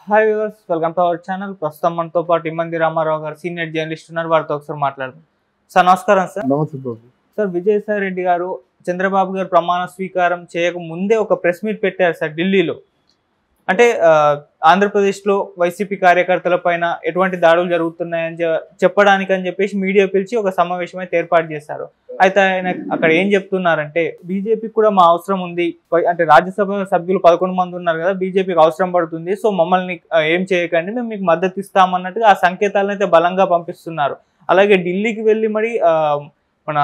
Hi viewers, welcome to our channel. ప్రస్తుతం మనతో పాటు ఇమ్మంది రామారావు గారు సీనియర్ జర్నలిస్ట్ ఉన్నారు. వారితో ఒకసారి మాట్లాడదాం. సార్ నమస్కారం. సార్ నమస్తే బాబు. సార్, విజయసాయి రెడ్డి గారు చంద్రబాబు గారు ప్రమాణ స్వీకారం చేయక ముందే ఒక ప్రెస్ మీట్ పెట్టారు సార్ ఢిల్లీలో. అంటే ఆంధ్రప్రదేశ్లో వైసీపీ కార్యకర్తల పైన ఎటువంటి దాడులు జరుగుతున్నాయని చెప్పడానికి అని చెప్పేసి మీడియా పిలిచి ఒక సమావేశం అయితే ఏర్పాటు చేశారు. అయితే ఆయన అక్కడ ఏం చెప్తున్నారంటే, బీజేపీకి కూడా మా అవసరం ఉంది, అంటే రాజ్యసభ సభ్యులు 11 మంది ఉన్నారు కదా, బీజేపీకి అవసరం పడుతుంది, సో మమ్మల్ని ఏం చేయకండి, మేము మీకు మద్దతు ఇస్తామన్నట్టుగా ఆ సంకేతాలను అయితే బలంగా పంపిస్తున్నారు. అలాగే ఢిల్లీకి వెళ్ళి మరి మన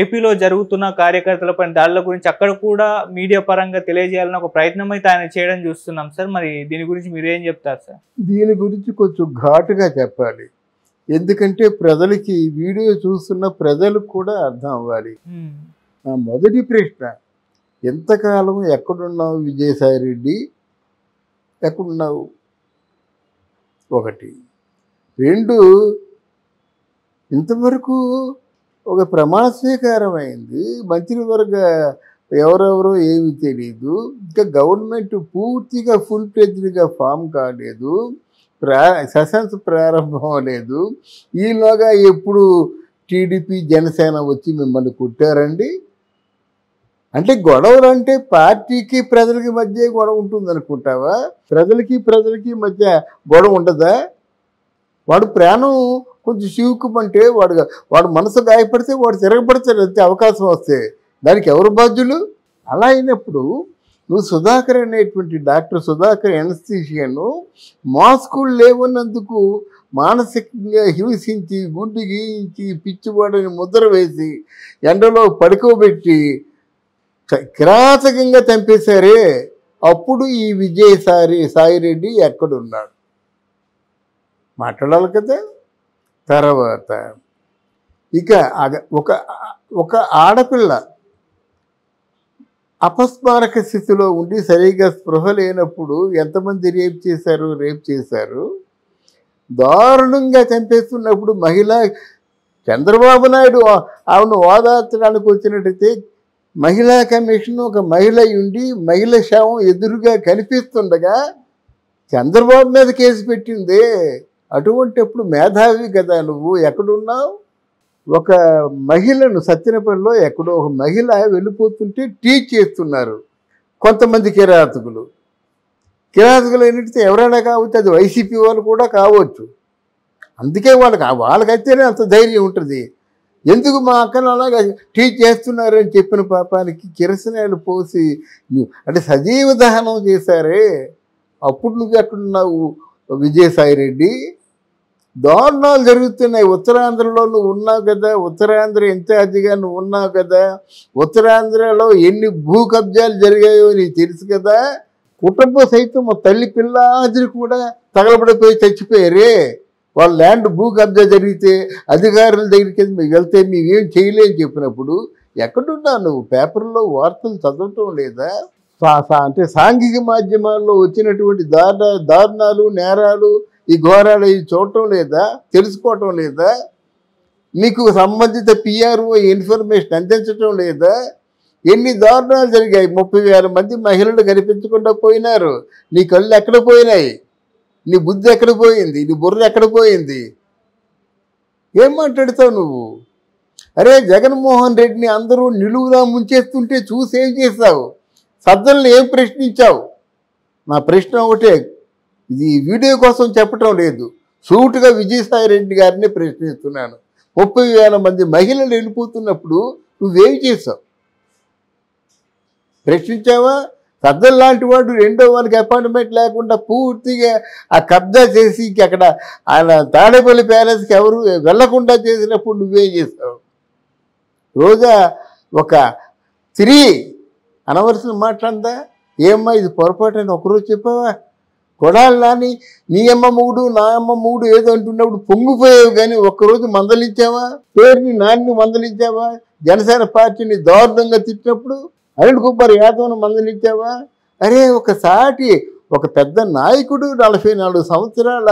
ఏపీలో జరుగుతున్న కార్యకర్తలపై దాడుల గురించి అక్కడ కూడా మీడియా పరంగా తెలియజేయాలని ఒక ప్రయత్నం అయితే ఆయన చేయడం చూస్తున్నాం సార్. మరి దీని గురించి మీరు ఏం చెప్తారు సార్? దీని గురించి కొంచెం ఘాటుగా చెప్పాలి, ఎందుకంటే ప్రజలకి వీడియో చూస్తున్న ప్రజలకు కూడా అర్థం అవ్వాలి. నా మొదటి ప్రశ్న, ఎంతకాలం ఎక్కడున్నావు విజయసాయి రెడ్డి, ఎక్కడున్నావు? ఒకటి. రెండు, ఇంతవరకు ఒక ప్రమాణ స్వీకారం అయింది, మంత్రివర్గ ఎవరెవరో ఏమీ తెలియదు, ఇంకా గవర్నమెంట్ పూర్తిగా ఫుల్ ఫ్లెడ్జ్డ్గా ఫామ్ కాలేదు, సెషన్స్ ప్రారంభం అవ్వలేదు. ఈలోగా ఎప్పుడు టీడీపీ జనసేన వచ్చి మిమ్మల్ని కుట్టారండి? అంటే గొడవలు అంటే పార్టీకి ప్రజలకి మధ్య గొడవ ఉంటుంది అనుకుంటావా? ప్రజలకి మధ్య గొడవ ఉండదా? వాడు ప్రాణం కొంచెం చివుకుమంటే వాడు మనసు గాయపడితే వాడు తిరగబడతాడు, అంతే అవకాశం వస్తే. దానికి ఎవరు బాధ్యులు? అలా అయినప్పుడు నువ్వు సుధాకర్ అనేటువంటి డాక్టర్ సుధాకర్ ఎనస్థీషియను మాస్కులు లేవన్నందుకు మానసికంగా హింసించి, గుండు గీయించి, పిచ్చివాడని ముద్ర వేసి ఎండలో పడుకోబెట్టి కిరాతకంగా చంపేశారే, అప్పుడు ఈ విజయసాయి రెడ్డి ఎక్కడున్నాడు? మాట్లాడాలి కదా. తర్వాత ఇక ఒక ఆడపిల్ల అపస్మారక స్థితిలో ఉండి సరిగా స్పృహ లేనప్పుడు ఎంతమంది రేప్ చేశారు, దారుణంగా చంపేస్తున్నప్పుడు చంద్రబాబు నాయుడు ఆమెను ఓదార్చడానికి వచ్చినట్టయితే మహిళా కమిషన్ ఒక మహిళ ఉండి మహిళ శవం ఎదురుగా కనిపిస్తుండగా చంద్రబాబు మీద కేసు పెట్టిందే. అటువంటిప్పుడు మేధావి కదా నువ్వు, ఎక్కడున్నావు? ఒక మహిళను సత్యనపల్లిలో ఎక్కడో ఒక మహిళ వెళ్ళిపోతుంటే టీచ్ చేస్తున్నారు కొంతమంది కిరాతకులు ఏంటంటే ఎవరైనా కావచ్చు, అది వైసీపీ వాళ్ళు కూడా కావచ్చు. అందుకే వాళ్ళకైతేనే అంత ధైర్యం ఉంటుంది. ఎందుకు మా అక్కను అలాగా టీచ్ చేస్తున్నారని చెప్పిన పాపానికి కిరసనాయలు పోసి అంటే సజీవ దహనం చేశారే, అప్పుడు నువ్వు ఎక్కడున్నావు విజయసాయి రెడ్డి? దారుణాలు జరుగుతున్నాయి. ఉత్తరాంధ్రలో నువ్వు ఉన్నావు కదా, ఉత్తరాంధ్ర ఇన్ఛార్జిగా నువ్వు ఉన్నావు కదా, ఉత్తరాంధ్రలో ఎన్ని భూ కబ్జాలు జరిగాయో నీకు తెలుసు కదా. కుటుంబ సైతం మా తల్లి పిల్లాదిరి కూడా తగలబడిపోయి చచ్చిపోయారే. వాళ్ళ ల్యాండ్ భూ కబ్జా జరిగితే అధికారుల దగ్గరికి వెళ్తే మేమేం చేయలేని చెప్పినప్పుడు ఎక్కడున్నావు నువ్వు? పేపర్లో వార్తలు చదవటం లేదా? అంటే సాంఘిక మాధ్యమాల్లో వచ్చినటువంటి దారుణాలు, నేరాలు, ఈ ఘోరాలు ఇవి చూడటం లేదా? తెలుసుకోవటం లేదా? మీకు సంబంధిత పిఆర్ఓ ఇన్ఫర్మేషన్ అందించటం లేదా? ఎన్ని దారుణాలు జరిగాయి. 30,000 మంది మహిళలు కనిపించకుండా పోయినారు. నీ కళ్ళు ఎక్కడ పోయినాయి? నీ బుద్ధి ఎక్కడ పోయింది? నీ బుర్ర ఎక్కడ పోయింది? ఏం మాట్లాడతావు నువ్వు? అరే, జగన్మోహన్ రెడ్డిని అందరూ నిలువులా ముంచేస్తుంటే చూసి ఏం చేస్తావు? సజ్జలను ఏం ప్రశ్నించావు? నా ప్రశ్న ఒకటే, ఇది వీడియో కోసం చెప్పటం లేదు, సూటుగా విజయసాయి రెడ్డి గారిని ప్రశ్నిస్తున్నాను. 30,000 మంది మహిళలు వెళ్ళిపోతున్నప్పుడు నువ్వేం చేసావు? ప్రశ్నించావా? సజ్జల లాంటి వాడు రెండో వాళ్ళకి అపాయింట్మెంట్ లేకుండా పూర్తిగా ఆ కబ్జా చేసి అక్కడ ఆయన తాడేపల్లి ప్యాలెస్కి ఎవరు వెళ్లకుండా చేసినప్పుడు నువ్వేం చేస్తావు? రోజా ఒక స్త్రీ అనవలసిన మాట్లాడదా? ఏమ్మా ఇది పొరపాటు అని ఒకరోజు చెప్పావా? కొడాలి నాని నీ అమ్మ మూడు నా అమ్మ మూడు ఏదో అంటున్నప్పుడు పొంగిపోయావు, కానీ ఒక్కరోజు మందలించావా? పేరుని నాన్ని మందలించావా? జనసేన పార్టీని దారుణంగా తిట్టినప్పుడు అనిల్ కుమార్ యాదవ్ను మందలించావా? అరే, ఒక పెద్ద నాయకుడు, 44 సంవత్సరాల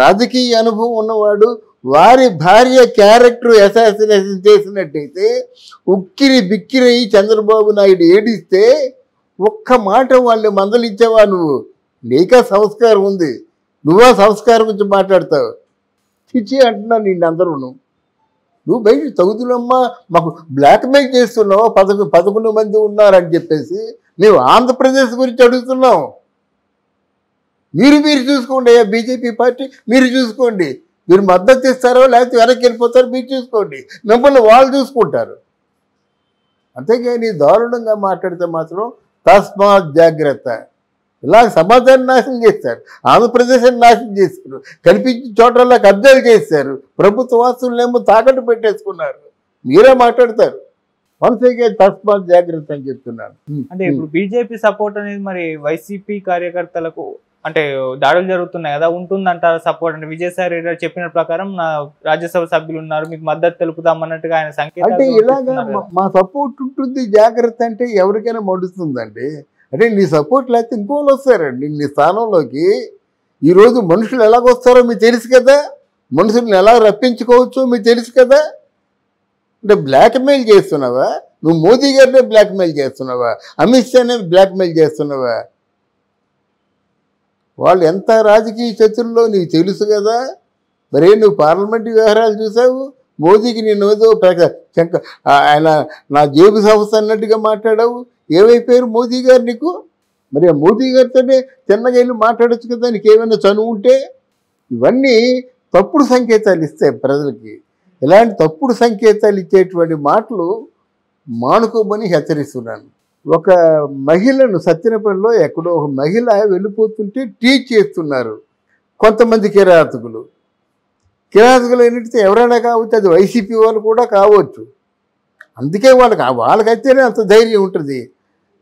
రాజకీయ అనుభవం ఉన్నవాడు, వారి భార్య క్యారెక్టర్ అసాసినేషన్ చేసినట్టయితే ఉక్కిరి బిక్కిరి చంద్రబాబు నాయుడు ఏడిస్తే ఒక్క మాట వాళ్ళని మందలించావా నువ్వు? నీకా సంస్కారం ఉంది, నువ్వా సంస్కారం గురించి మాట్లాడతావు? చిచ్చి అంటున్నా నిన్ను అందరూ. నువ్వు బయట తగుదులమ్మా, మాకు బ్లాక్మెయిల్ చేస్తున్నావు, 11 మంది ఉన్నారని చెప్పేసి మేము ఆంధ్రప్రదేశ్ గురించి అడుగుతున్నాం. మీరు చూసుకోండి, బీజేపీ పార్టీ మీరు చూసుకోండి, మీరు మద్దతు ఇస్తారో లేకపోతే వెనక్కి వెళ్ళిపోతారో మీరు చూసుకోండి, మిమ్మల్ని వాళ్ళు చూసుకుంటారు. అంతేగాని దారుణంగా మాట్లాడితే మాత్రం తస్మాత్ జాగ్రత్త. ఇలా సమాజాన్ని నాశనం చేస్తారు, ఆంధ్రప్రదేశ్ని నాశనం చేశారు, కనిపించిన చోట్ల కబ్జాలు చేశారు, ప్రభుత్వ వాసులనేమో తాకట్టు పెట్టేసుకున్నారు. మీరే మాట్లాడతారు. మనసేగే తస్మాత్ జాగ్రత్త అని చెప్తున్నాను. అంటే ఇప్పుడు బీజేపీ సపోర్ట్ అనేది మరి వైసీపీ కార్యకర్తలకు అంటే దాడులు జరుగుతున్నాయి కదా, ఉంటుందంటారా సపోర్ట్? అంటే విజయసాయి రెడ్డి గారు చెప్పిన ప్రకారం నా రాజ్యసభ సభ్యులు ఉన్నారు, మీకు మద్దతు తెలుపుతామన్నట్టుగా ఆయన సంకేతాలు అంటే ఇలాగా మా సపోర్ట్ ఉంటుంది, జాగ్రత్త అంటే ఎవరికైనా మండుతుందండి. అంటే నీ సపోర్ట్ లేకపోతే ఇంకోళ్ళు వస్తారండి నీ స్థానంలోకి. ఈరోజు మనుషులు ఎలాగొస్తారో మీకు తెలుసు కదా, మనుషుల్ని ఎలా రప్పించుకోవచ్చో మీకు తెలుసు కదా. అంటే బ్లాక్మెయిల్ చేస్తున్నావా? నువ్వు మోదీ గారినే బ్లాక్మెయిల్ చేస్తున్నావా? అమిత్ షానే బ్లాక్మెయిల్ చేస్తున్నావా? వాళ్ళు ఎంత రాజకీయ చతుర్లో నీకు తెలుసు కదా. మరే నువ్వు పార్లమెంటు వ్యవహారాలు చూసావు, మోదీకి నేను ఏదో ఆయన నా జేబు సంస్థ అన్నట్టుగా మాట్లాడావు. ఏమైపోయారు మోదీ గారు నీకు? మరి ఆ మోదీ గారితోనే చిన్నగా వెళ్ళి మాట్లాడచ్చు కదా, నీకు ఏమైనా చనువు ఉంటే. ఇవన్నీ తప్పుడు సంకేతాలు ఇస్తాయి ప్రజలకి. ఇలాంటి తప్పుడు సంకేతాలు ఇచ్చేటువంటి మాటలు మానుకోమని హెచ్చరిస్తున్నాను. ఒక మహిళను సత్యనపల్లిలో ఎక్కడో ఒక మహిళ వెళ్ళిపోతుంటే టీచ్ చేస్తున్నారు కొంతమంది కిరాతకులు. కిరాతకులు ఏంటంటే ఎవరైనా కావచ్చు, అది వైసీపీ వాళ్ళు కూడా కావచ్చు. అందుకే వాళ్ళకైతేనే అంత ధైర్యం ఉంటుంది.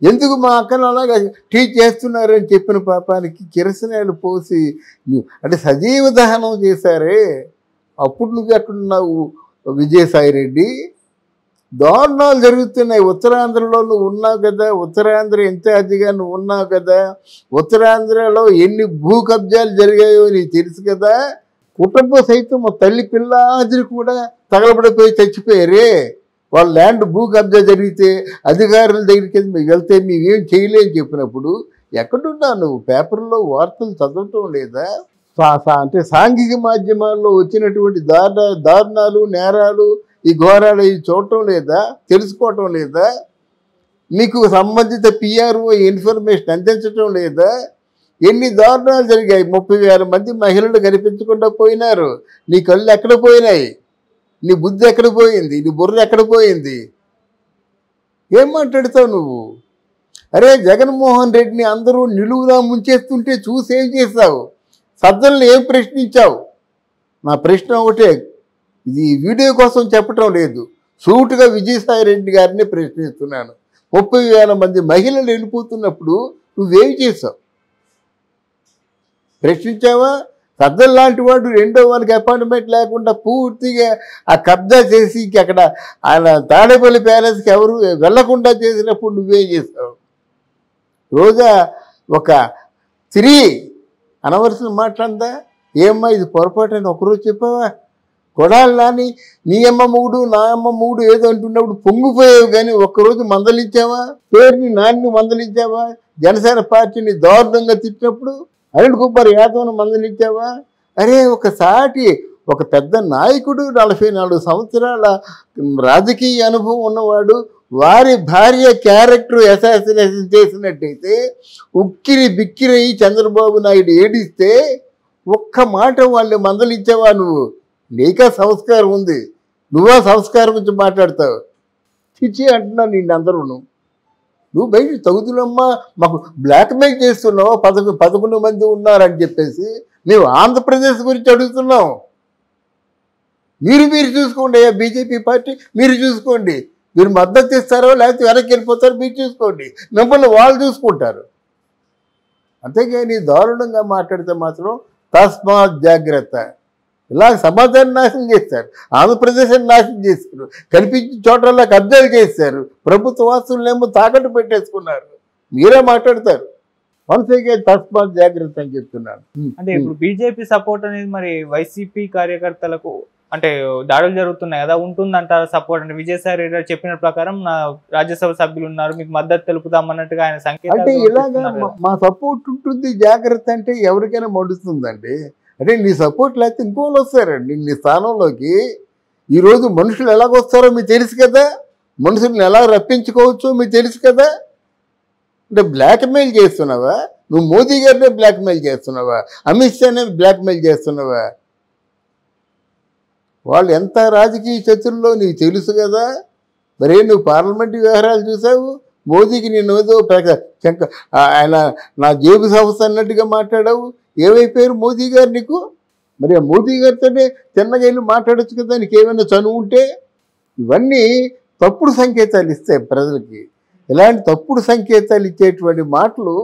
ఎందుకు మా అక్కను అలాగా టీచ్ చేస్తున్నారని చెప్పిన పాపానికి కిరసనాయలు పోసి అంటే సజీవ దహనం చేశారే. అప్పుడు నువ్వు ఎక్కడున్నావు విజయసాయి రెడ్డి? దారుణాలు జరుగుతున్నాయి. ఉత్తరాంధ్రలో నువ్వు ఉన్నావు కదా, ఉత్తరాంధ్ర ఇన్ఛార్జిగా నువ్వు ఉన్నావు కదా, ఉత్తరాంధ్రలో ఎన్ని భూ కబ్జాలు జరిగాయో నీకు తెలుసు కదా. కుటుంబ సైతం మా తల్లి పిల్లాదిరి కూడా తగలబడిపోయి చచ్చిపోయారే. వాళ్ళ ల్యాండ్ భూ కబ్జా జరిగితే అధికారుల దగ్గరికి వెళ్తే మేమేం చేయలేని చెప్పినప్పుడు ఎక్కడున్నావు నువ్వు? పేపర్లో వార్తలు చదవటం లేదా? అంటే సాంఘిక మాధ్యమాల్లో వచ్చినటువంటి దారుణాలు, నేరాలు, ఈ ఘోరాలు ఇవి చూడటం లేదా? తెలుసుకోవటం లేదా? మీకు సంబంధిత పిఆర్ఓ ఇన్ఫర్మేషన్ అందించటం లేదా? ఎన్ని దారుణాలు జరిగాయి. 30,000 మంది మహిళలు కనిపించకుండా పోయినారు. నీ కళ్ళు ఎక్కడ పోయినాయి? నీ బుద్ధి ఎక్కడ పోయింది? నీ బుర్ర ఎక్కడ పోయింది? ఏం మాట్లాడతావు నువ్వు? అరే జగన్మోహన్ రెడ్డిని అందరూ నిలువులా ముంచేస్తుంటే చూసి ఏం చేస్తావు? సజ్జలను ఏం ప్రశ్నించావు? నా ప్రశ్న ఒకటే, ఇది వీడియో కోసం చెప్పటం లేదు, సూటుగా విజయసాయి రెడ్డి గారిని ప్రశ్నిస్తున్నాను. 30,000 మంది మహిళలు వెళ్ళిపోతున్నప్పుడు నువ్వేం చేసావు? ప్రశ్నించావా? సజ్జల లాంటి వాడు రెండో వాళ్ళకి అపాయింట్మెంట్ లేకుండా పూర్తిగా ఆ కబ్జా చేసి అక్కడ ఆయన తాడేపల్లి ప్యాలెస్కి ఎవరు వెళ్లకుండా చేసినప్పుడు నువ్వేం చేస్తావు? రోజా ఒక స్త్రీ అనవలసిన మాట్లాడిందా? ఏమ్మా ఇది పొరపాటు అని ఒకరోజు చెప్పావా? కొడాలి నాని నీ అమ్మ మూడు నా అమ్మ మూడు ఏదో అంటున్నప్పుడు పొంగిపోయావు, కానీ ఒక్కరోజు మందలించావా? పేరుని నాన్ని మందలించావా? జనసేన పార్టీని దారుణంగా తిట్టినప్పుడు అనిల్ కుమార్ యాదవ్ను మందలించావా? అరే ఒక పెద్ద నాయకుడు, 44 సంవత్సరాల రాజకీయ అనుభవం ఉన్నవాడు, వారి భార్య క్యారెక్టర్ అసాసినేషన్ చేసినట్టయితే ఉక్కిరి బిక్కిరి చంద్రబాబు నాయుడు ఏడిస్తే ఒక్క మాట వాళ్ళు మందలించావా నువ్వు? నీకా సంస్కారం ఉంది, నువ్వా సంస్కారం గురించి మాట్లాడతావు? చిచ్చి అంటున్నా నిన్ను అందరూ. నువ్వు బయట తగుదులమ్మా, మాకు బ్లాక్మెయిల్ చేస్తున్నావు, 11 మంది ఉన్నారని చెప్పేసి మేము ఆంధ్రప్రదేశ్ గురించి అడుగుతున్నాం. మీరు చూసుకోండి, బీజేపీ పార్టీ మీరు చూసుకోండి, మీరు మద్దతు ఇస్తారో లేకపోతే వెనక్కి వెళ్ళిపోతారో మీరు చూసుకోండి, మిమ్మల్ని వాళ్ళు చూసుకుంటారు. అంతేగాని దారుణంగా మాట్లాడితే మాత్రం తస్మాత్ జాగ్రత్త. ఇలా సమాజాన్ని నాశనం చేస్తారు, ఆంధ్రప్రదేశ్ని నాశనం చేశారు, కనిపించిన చోట్ల కబ్జాలు చేశారు, ప్రభుత్వ వాసులనేమో తాకట్టు పెట్టేసుకున్నారు. మీరే మాట్లాడతారు. మనసేగే తస్మాత్ జాగ్రత్త అని చెప్తున్నాను. అంటే ఇప్పుడు బీజేపీ సపోర్ట్ అనేది మరి వైసీపీ కార్యకర్తలకు అంటే దాడులు జరుగుతున్నాయి కదా, ఉంటుందంటారా సపోర్ట్? అంటే విజయసాయి రెడ్డి గారు చెప్పిన ప్రకారం నా రాజ్యసభ సభ్యులు ఉన్నారు, మీకు మద్దతు తెలుపుతామన్నట్టుగా ఆయన అంటే సంకేతాలు ఇలాగా పంపిస్తున్నారు కదా. మా సపోర్ట్ ఉంటుంది, జాగ్రత్త అంటే ఎవరికైనా మండుతుందండి. అంటే నీ సపోర్ట్ లేకపోతే ఇంకోళ్ళు వస్తారండి నీ స్థానంలోకి. ఈరోజు మనుషులు ఎలాగొస్తారో మీకు తెలుసు కదా, మనుషుల్ని ఎలా రప్పించుకోవచ్చో మీకు తెలుసు కదా. అంటే బ్లాక్మెయిల్ చేస్తున్నావా? నువ్వు మోదీ గారినే బ్లాక్మెయిల్ చేస్తున్నావా? అమిత్ షానే బ్లాక్మెయిల్ చేస్తున్నావా? వాళ్ళు ఎంత రాజకీయ చతుర్లో నీకు తెలుసు కదా. మరే నువ్వు పార్లమెంటు వ్యవహారాలు చూసావు, మోదీకి నేను ఏదో ఆయన నా జేబు సంస్థ అన్నట్టుగా మాట్లాడావు. ఏమైపోయారు మోదీ గారు నీకు? మరి ఆ మోదీ గారితోనే చిన్నగా వెళ్ళి మాట్లాడచ్చు కదా, నీకు ఏమైనా చనువు ఉంటే. ఇవన్నీ తప్పుడు సంకేతాలు ఇస్తాయి ప్రజలకి. ఇలాంటి తప్పుడు సంకేతాలు ఇచ్చేటువంటి మాటలు